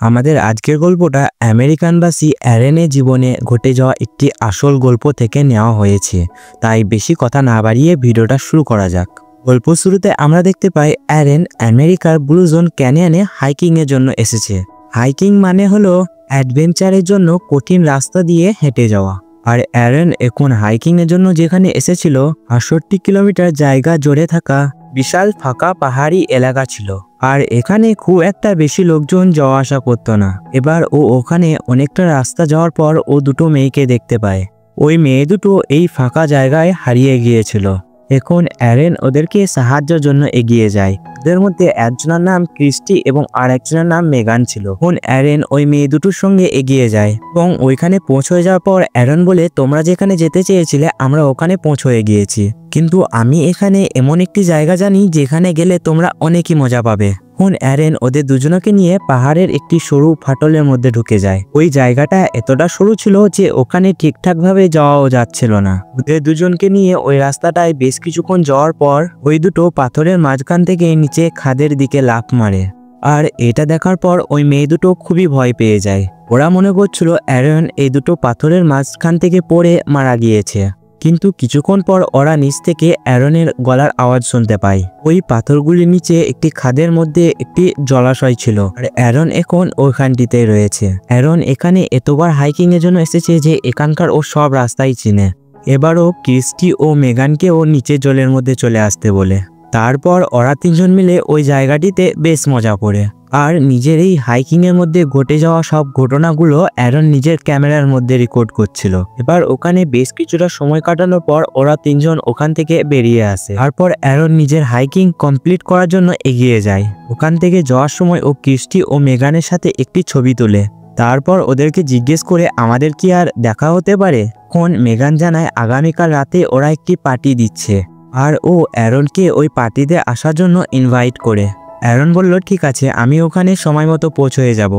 আমাদের আজকের গল্পটা আমেরিকানবাসী অ্যারেনের জীবনে ঘটে যাওয়া একটি আসল গল্প থেকে নেওয়া হয়েছে। তাই বেশি কথা না বাড়িয়ে ভিডিওটা শুরু করা যাক। গল্প শুরুতে আমরা দেখতে পাই অ্যারেন আমেরিকার ব্লু জোন ক্যানিয়নে হাইকিংয়ের জন্য এসেছে। হাইকিং মানে হলো অ্যাডভেঞ্চারের জন্য কঠিন রাস্তা দিয়ে হেঁটে যাওয়া। আর অ্যারেন এখন হাইকিংয়ের জন্য যেখানে এসেছিল 68 কিলোমিটার জায়গা জুড়ে থাকা বিশাল ফাঁকা পাহাড়ি এলাকা ছিল। আর এখানে খুব একটা বেশি লোকজন যাওয়া আসা করতো না। এবার ও ওখানে অনেকটা রাস্তা যাওয়ার পর ও দুটো মেয়েকে দেখতে পায়। ওই মেয়ে দুটো এই ফাঁকা জায়গায় হারিয়ে গিয়েছিল। এখন অ্যারেন ওদেরকে সাহায্যের জন্য এগিয়ে যায়। ওদের মধ্যে একজনের নাম ক্রিস্টি এবং আর একজনের নাম মেগান ছিল। এখন অ্যারেন ওই মেয়ে দুটোর সঙ্গে এগিয়ে যায় এবং ওইখানে পৌঁছে যাওয়ার পর অ্যারেন বলে, তোমরা যেখানে যেতে চেয়েছিলে আমরা ওখানে পৌঁছে গিয়েছি, কিন্তু আমি এখানে এমন একটি জায়গা জানি যেখানে গেলে তোমরা অনেকই মজা পাবে। এখন অ্যারেন ওদের দুজনকে নিয়ে পাহাড়ের একটি সরু ফাটলের মধ্যে ঢুকে যায়। ওই জায়গাটা এতটা সরু ছিল যে ওখানে ঠিকঠাক ভাবে যাওয়াও যাচ্ছিল না। ওদের দুজনকে নিয়ে ওই রাস্তাটায় বেশ কিছুক্ষণ যাওয়ার পর ওই দুটো পাথরের মাঝখান থেকে নিচে খাদের দিকে লাফ মারে। আর এটা দেখার পর ওই মেয়ে দুটো খুবই ভয় পেয়ে যায়। ওরা মনে করছিল অ্যারেন এই দুটো পাথরের মাঝখান থেকে পড়ে মারা গিয়েছে। কিন্তু কিছুক্ষণ পর ওরা নিচ থেকে অ্যারনের গলার আওয়াজ শুনতে পায়। ওই পাথরগুলির নিচে একটি খাদের মধ্যে একটি জলাশয় ছিল। আর অ্যারন এখন ওইখানটিতে রয়েছে। অ্যারন এখানে এতবার হাইকিং এর জন্য এসেছে যে এখানকার ও সব রাস্তাই চিনে। এবারও ক্রিস্টি ও মেগানকে ও নিচে জলের মধ্যে চলে আসতে বলে। তারপর ওরা তিনজন মিলে ওই জায়গাটিতে বেশ মজা করে। আর নিজের এই হাইকিং এর মধ্যে ঘটে যাওয়া সব ঘটনাগুলো অ্যারন নিজের ক্যামেরার মধ্যে রেকর্ড করছিল। এবার ওখানে বেশ কিছুটা সময় কাটানোর পর ওরা তিনজন ওখান থেকে বেরিয়ে আসে। তারপর অ্যারন নিজের হাইকিং কমপ্লিট করার জন্য এগিয়ে যায়। ওখান থেকে যাওয়ার সময় ও ক্রিস্টি ও মেগানের সাথে একটি ছবি তোলে। তারপর ওদেরকে জিজ্ঞেস করে আমাদের কি আর দেখা হতে পারে। এখন মেগান জানায় আগামীকাল রাতে ওরা একটি পার্টি দিচ্ছে আর ও অ্যারনকে ওই পার্টিতে আসার জন্য ইনভাইট করে। অ্যারন বলল ঠিক আছে, আমি ওখানে সময় মতো পৌঁছে যাব।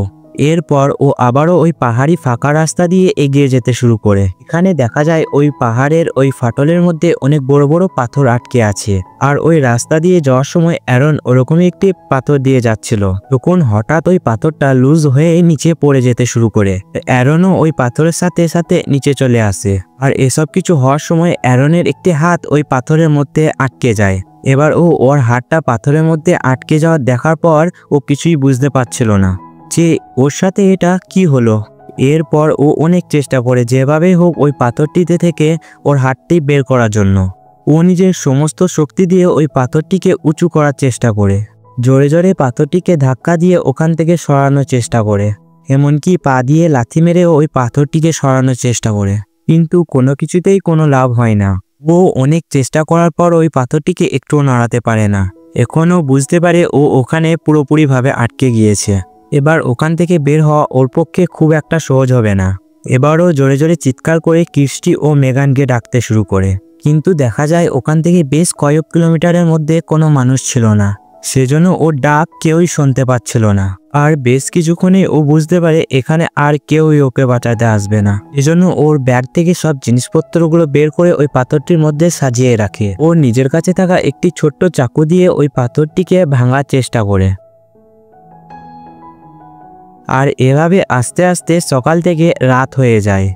এরপর ও আবারও ওই পাহাড়ি ফাঁকা রাস্তা দিয়ে এগিয়ে যেতে শুরু করে। এখানে দেখা যায় ওই পাহাড়ের ওই ফাটলের মধ্যে অনেক বড় বড় পাথর আটকে আছে। আর ওই রাস্তা দিয়ে যাওয়ার সময় অ্যারন ওরকমই একটি পাথর দিয়ে যাচ্ছিল। তখন হঠাৎ ওই পাথরটা লুজ হয়ে নিচে পড়ে যেতে শুরু করে। অ্যারনও ওই পাথরের সাথে সাথে নিচে চলে আসে। আর এসব কিছু হওয়ার সময় অ্যারনের একটি হাত ওই পাথরের মধ্যে আটকে যায়। এবার ওর হাতটা পাথরের মধ্যে আটকে যাওয়া দেখার পর ও কিছুই বুঝতে পারছিল না যে ওর সাথে এটা কি হলো। এরপর ও অনেক চেষ্টা করে যেভাবে হোক ওই পাথরটিতে থেকে ওর হাতটি বের করার জন্য। ও নিজের সমস্ত শক্তি দিয়ে ওই পাথরটিকে উঁচু করার চেষ্টা করে। জোরে জোরে পাথরটিকে ধাক্কা দিয়ে ওখান থেকে সরানোর চেষ্টা করে। এমনকি পা দিয়ে লাথি মেরে ওই পাথরটিকে সরানোর চেষ্টা করে, কিন্তু কোনো কিছুতেই কোনো লাভ হয় না। ও অনেক চেষ্টা করার পর ওই পাথরটিকে একটুও নাড়াতে পারে না। এখনও বুঝতে পারে ও ওখানে পুরোপুরিভাবে আটকে গিয়েছে। এবার ওখান থেকে বের হওয়া ওর পক্ষে খুব একটা সহজ হবে না। এবারও জোরে জোরে চিৎকার করে ক্রিস্টি ও মেগানকে ডাকতে শুরু করে, কিন্তু দেখা যায় ওখান থেকে বেশ কয়েক কিলোমিটারের মধ্যে কোনো মানুষ ছিল না। সেজন্য ওর ডাক কেউই শুনতে পাচ্ছিল না। আর বেশ কিছুক্ষণে ও বুঝতে পারে এখানে আর কেউই ওকে বাঁচাতে আসবে না। এজন্য ওর ব্যাগ থেকে সব জিনিসপত্রগুলো বের করে ওই পাথরটির মধ্যে সাজিয়ে রাখে। ও নিজের কাছে থাকা একটি ছোট্ট চাকু দিয়ে ওই পাথরটিকে ভাঙার চেষ্টা করে। আর এভাবে আস্তে আস্তে সকাল থেকে রাত হয়ে যায়।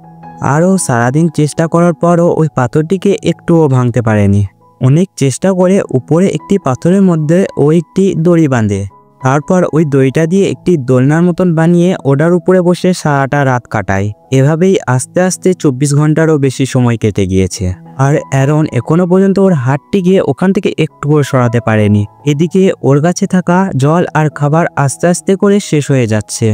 আরও সারাদিন চেষ্টা করার পরও ওই পাথরটিকে একটুও ভাঙতে পারেনি। অনেক চেষ্টা করে উপরে একটি পাথরের মধ্যে ও একটি দড়ি বাঁধে। তারপর ওই দড়িটা দিয়ে একটি দোলনার মতন বানিয়ে ওটার উপরে বসে সারাটা রাত কাটায়। এভাবেই আস্তে আস্তে 24 ঘন্টারও বেশি সময় কেটে গিয়েছে। আর অ্যারন এখনো পর্যন্ত ওর হাতটিকে ওখান থেকে একটুও সরাতে পারেনি। এদিকে ওর কাছে থাকা জল আর খাবার আস্তে আস্তে করে শেষ হয়ে যাচ্ছে।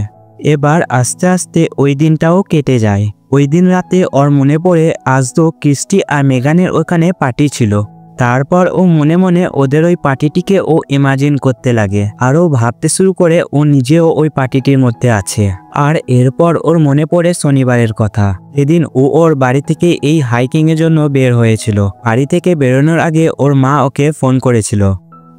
এবার আস্তে আস্তে ওই দিনটাও কেটে যায়। ওই দিন রাতে ওর মনে পড়ে আজ তো ক্রিস্টি আর মেগানের ওখানে পার্টি ছিল। তারপর ও মনে মনে ওদের ওই পার্টিটিকে ও ইমাজিন করতে লাগে। আর ও ভাবতে শুরু করে ও নিজেও ওই পার্টিটির মধ্যে আছে। আর এরপর ওর মনে পড়ে শনিবারের কথা। এদিন ও ওর বাড়ি থেকে এই হাইকিং এর জন্য বের হয়েছিল। বাড়ি থেকে বেরোনোর আগে ওর মা ওকে ফোন করেছিল,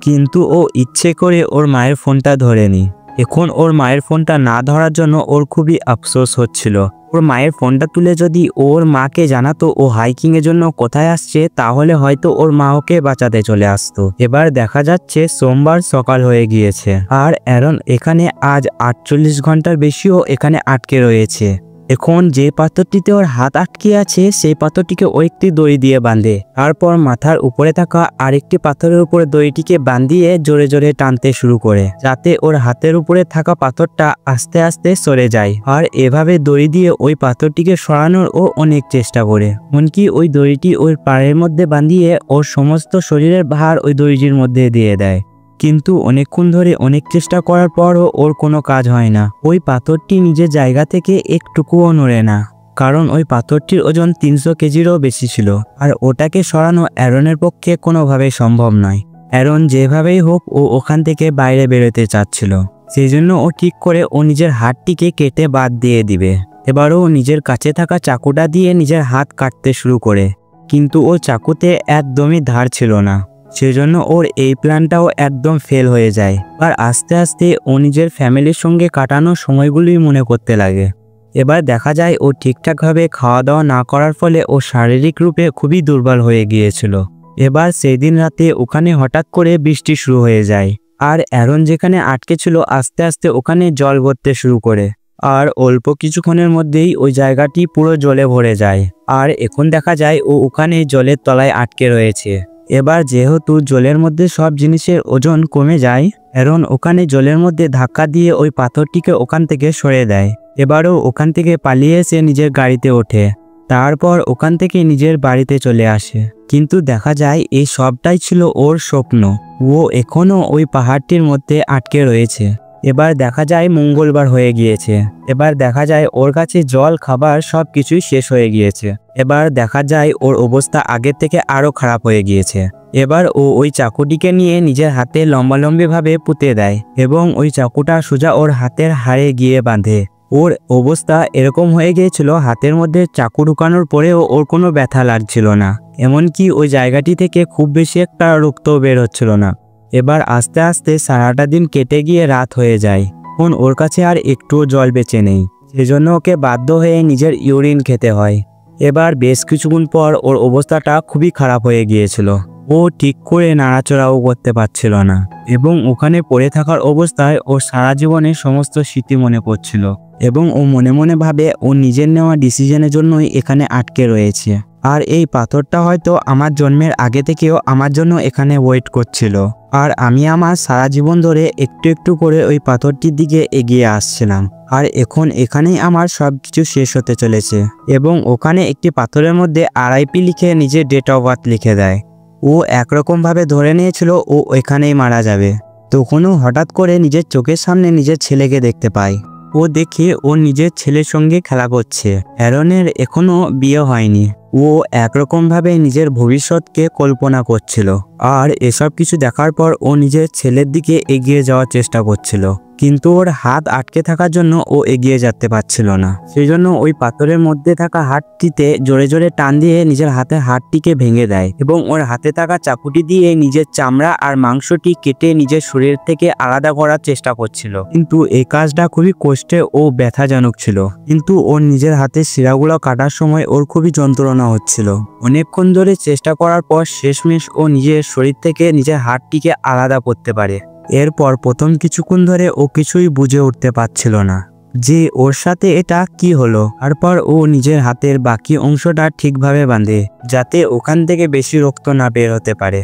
কিন্তু ও ইচ্ছে করে ওর মায়ের ফোনটা ধরেনি। এখন ওর মায়ের ফোনটা না ধরার জন্য ওর খুবই আফসোস হচ্ছিল। ওর মায়ের ফোনটা তুলে যদি ওর মাকে জানাতো ও হাইকিং এর জন্য কোথায় আসছে, তাহলে হয়তো ওর মা ওকে বাঁচাতে চলে আসতো। এবার দেখা যাচ্ছে সোমবার সকাল হয়ে গিয়েছে আর অ্যারন এখানে আজ 48 ঘন্টার বেশিও এখানে আটকে রয়েছে। এখন যে পাথরটিতে ওর হাত আটকে আছে সেই পাথরটিকে ও একটি দড়ি দিয়ে বাঁধে, তারপর মাথার উপরে থাকা আরেকটি পাথরের উপরে দড়িটিকে বাঁধিয়ে জোরে জোরে টানতে শুরু করে, যাতে ওর হাতের উপরে থাকা পাথরটা আস্তে আস্তে সরে যায়। আর এভাবে দড়ি দিয়ে ওই পাথরটিকে সরানোর ও অনেক চেষ্টা করে, এমনকি ওই দড়িটি ওর পায়ের মধ্যে বাঁধিয়ে ওর সমস্ত শরীরের ভার ওই দড়িটির মধ্যে দিয়ে দেয়। কিন্তু অনেকক্ষণ ধরে অনেক চেষ্টা করার পরও ওর কোনো কাজ হয় না। ওই পাথরটি নিজের জায়গা থেকে একটুকুও নড়ে না, কারণ ওই পাথরটির ওজন 300 কেজিরও বেশি ছিল। আর ওটাকে সরানো অ্যারনের পক্ষে কোনোভাবেই সম্ভব নয়। অ্যারন যেভাবেই হোক ও ওখান থেকে বাইরে বেরোতে চাচ্ছিল, সেই জন্য ও ঠিক করে ও নিজের হাতটিকে কেটে বাদ দিয়ে দিবে। এবারও নিজের কাছে থাকা চাকুটা দিয়ে নিজের হাত কাটতে শুরু করে, কিন্তু ও চাকুতে একদমই ধার ছিল না, সেজন্য ওর এই প্ল্যানটাও একদম ফেল হয়ে যায়। আর আস্তে আস্তে ও নিজের ফ্যামিলির সঙ্গে কাটানো সময়গুলোই মনে করতে লাগে। এবার দেখা যায় ও ঠিকঠাকভাবে খাওয়া দাওয়া না করার ফলে ও শারীরিক রূপে খুবই দুর্বল হয়ে গিয়েছিল। এবার সেই দিন রাতে ওখানে হঠাৎ করে বৃষ্টি শুরু হয়ে যায় আর অ্যারন যেখানে আটকে ছিল আস্তে আস্তে ওখানে জল ভরতে শুরু করে। আর অল্প কিছুক্ষণের মধ্যেই ওই জায়গাটি পুরো জলে ভরে যায়। আর এখন দেখা যায় ও ওখানে জলের তলায় আটকে রয়েছে। এবার যেহেতু জলের মধ্যে সব জিনিসের ওজন কমে যায়, অ্যারন ওখানে জলের মধ্যে ধাক্কা দিয়ে ওই পাথরটিকে ওখান থেকে সরে দেয়। এবারও ওখান থেকে পালিয়ে এসে নিজের গাড়িতে ওঠে, তারপর ওখান থেকে নিজের বাড়িতে চলে আসে। কিন্তু দেখা যায় এই সবটাই ছিল ওর স্বপ্ন। ও এখনও ওই পাহাড়টির মধ্যে আটকে রয়েছে। এবার দেখা যায় মঙ্গলবার হয়ে গিয়েছে। এবার দেখা যায় ওর কাছে জল, খাবার সব কিছুই শেষ হয়ে গিয়েছে। এবার দেখা যায় ওর অবস্থা আগের থেকে আরো খারাপ হয়ে গিয়েছে। এবার ও ওই চাকুটিকে নিয়ে নিজের হাতে লম্বালম্বিভাবে পুঁতে দেয় এবং ওই চাকুটা সোজা ওর হাতের হাড়ে গিয়ে বাঁধে। ওর অবস্থা এরকম হয়ে গিয়েছিল, হাতের মধ্যে চাকু ঢুকানোর পরেও ওর কোনো ব্যথা লাগছিল না, এমনকি ওই জায়গাটি থেকে খুব বেশি একটা রক্তও বের হচ্ছিল না। এবার আস্তে আস্তে সারাটা দিন কেটে গিয়ে রাত হয়ে যায়। এখন ওর কাছে আর একটুও জল বেঁচে নেই, সেজন্য ওকে বাধ্য হয়ে নিজের ইউরিন খেতে হয়। এবার বেশ কিছুক্ষণ পর ওর অবস্থাটা খুবই খারাপ হয়ে গিয়েছিল। ও ঠিক করে নাড়াচড়াও করতে পারছিল না এবং ওখানে পড়ে থাকার অবস্থায় ও সারা জীবনের সমস্ত স্মৃতি মনে পড়ছিল এবং ও মনে মনে ভাবে ও নিজের নেওয়া ডিসিশনের জন্যই এখানে আটকে রয়েছে। আর এই পাথরটা হয়তো আমার জন্মের আগে থেকেও আমার জন্য এখানে ওয়েট করছিল, আর আমি আমার সারা জীবন ধরে একটু একটু করে ওই পাথরটির দিকে এগিয়ে আসছিলাম। আর এখন এখানেই আমার সব কিছু শেষ হতে চলেছে। এবং ওখানে একটি পাথরের মধ্যে RIP লিখে নিজের ডেট অফ বার্থ লিখে দেয়। ও একরকমভাবে ধরে নিয়েছিল ও এখানেই মারা যাবে। তখনও হঠাৎ করে নিজের চোখের সামনে নিজের ছেলেকে দেখতে পায়। ও দেখে ও নিজের ছেলের সঙ্গে খেলা করছে। অ্যারনের এখনো বিয়ে হয়নি। ও একরকমভাবে নিজের ভবিষ্যৎকে কল্পনা করছিল। আর এসব কিছু দেখার পর ও নিজের ছেলের দিকে এগিয়ে যাওয়ার চেষ্টা করছিল, কিন্তু ওর হাত আটকে থাকার জন্য ও এগিয়ে যেতে পারছিল না। সেই জন্য ওই পাথরের মধ্যে থাকা হাড়টিতে জোরে জোরে টান দিয়ে নিজের হাতের হাড়টিকে ভেঙে দেয় এবং ওর হাতে থাকা চাকুটি দিয়ে নিজের চামড়া আর মাংসটি কেটে নিজের শরীর থেকে আলাদা করার চেষ্টা করছিল। কিন্তু এই কাজটা খুবই কষ্টে ও ব্যথাজনক ছিল। কিন্তু ওর নিজের হাতের শিরাগুলো কাটার সময় ওর খুবই যন্ত্রণা হচ্ছিল। অনেকক্ষণ ধরে চেষ্টা করার পর শেষমেশ ও নিজের শরীর থেকে নিজের হাড়টিকে আলাদা করতে পারে। এরপর প্রথম কিছুক্ষণ ধরে ও কিছুই বুঝে উঠতে পারছিল না যে ওর সাথে এটা কি হলো। তারপর ও নিজের হাতের বাকি অংশটা ঠিকভাবে বাঁধে, যাতে ওখান থেকে বেশি রক্ত না বের হতে পারে।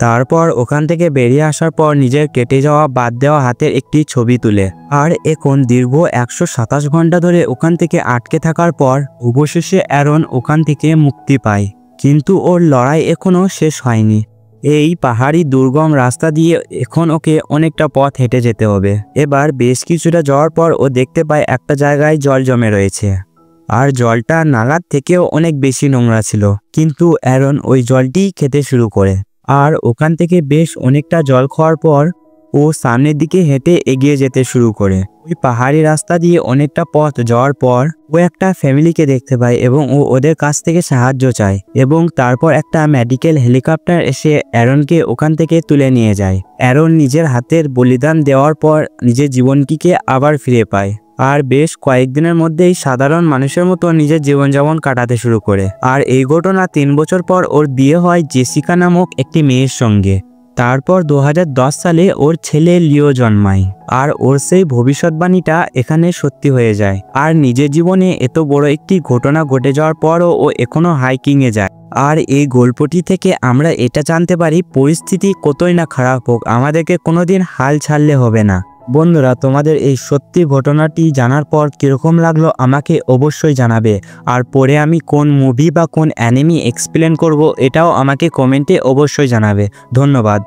তারপর ওখান থেকে বেরিয়ে আসার পর নিজের কেটে যাওয়া বাদ দেওয়া হাতের একটি ছবি তুলে। আর এখন দীর্ঘ 127 ঘন্টা ধরে ওখান থেকে আটকে থাকার পর অবশেষে অ্যারন ওখান থেকে মুক্তি পায়। কিন্তু ওর লড়াই এখনো শেষ হয়নি। এই পাহাড়ি দুর্গম রাস্তা দিয়ে এখন ওকে অনেকটা পথ হেঁটে যেতে হবে। এবার বেশ কিছুটা যাওয়ার পর ও দেখতে পায় একটা জায়গায় জল জমে রয়েছে, আর জলটা নালার থেকেও অনেক বেশি নোংরা ছিল। কিন্তু অ্যারন ওই জলটি খেতে শুরু করে। আর ওখান থেকে বেশ অনেকটা জল খাওয়ার পর ও সামনের দিকে হেঁটে এগিয়ে যেতে শুরু করে। ওই পাহাড়ি রাস্তা দিয়ে অনেকটা পথ যাওয়ার পর ও একটা ফ্যামিলিকে দেখতে পায় এবং ও ওদের কাছ থেকে সাহায্য চায় এবং তারপর একটা মেডিকেল হেলিকপ্টার এসে অ্যারনকে ওখান থেকে তুলে নিয়ে যায়। অ্যারন নিজের হাতের বলিদান দেওয়ার পর নিজের জীবনটিকে আবার ফিরে পায় আর বেশ কয়েকদিনের মধ্যেই সাধারণ মানুষের মতো নিজের জীবনযাপন কাটাতে শুরু করে। আর এই ঘটনা 3 বছর পর ওর বিয়ে হয় জেসিকা নামক একটি মেয়ের সঙ্গে। তারপর 2010 সালে ওর ছেলে লিও জন্মায় আর ওর সেই ভবিষ্যৎবাণীটা এখানে সত্যি হয়ে যায়। আর নিজের জীবনে এত বড় একটি ঘটনা ঘটে যাওয়ার পরও ও এখনো হাইকিংয়ে যায়। আর এই গল্পটি থেকে আমরা এটা জানতে পারি পরিস্থিতি কতই না খারাপ হোক, আমাদেরকে কোনোদিন হাল ছাড়লে হবে না। বন্ধুরা, তোমাদের এই সত্যি ঘটনাটি জানার পর কীরকম লাগলো আমাকে অবশ্যই জানাবে। আর পরে আমি কোন মুভি বা কোন অ্যানিমে এক্সপ্লেন করব এটাও আমাকে কমেন্টে অবশ্যই জানাবে। ধন্যবাদ।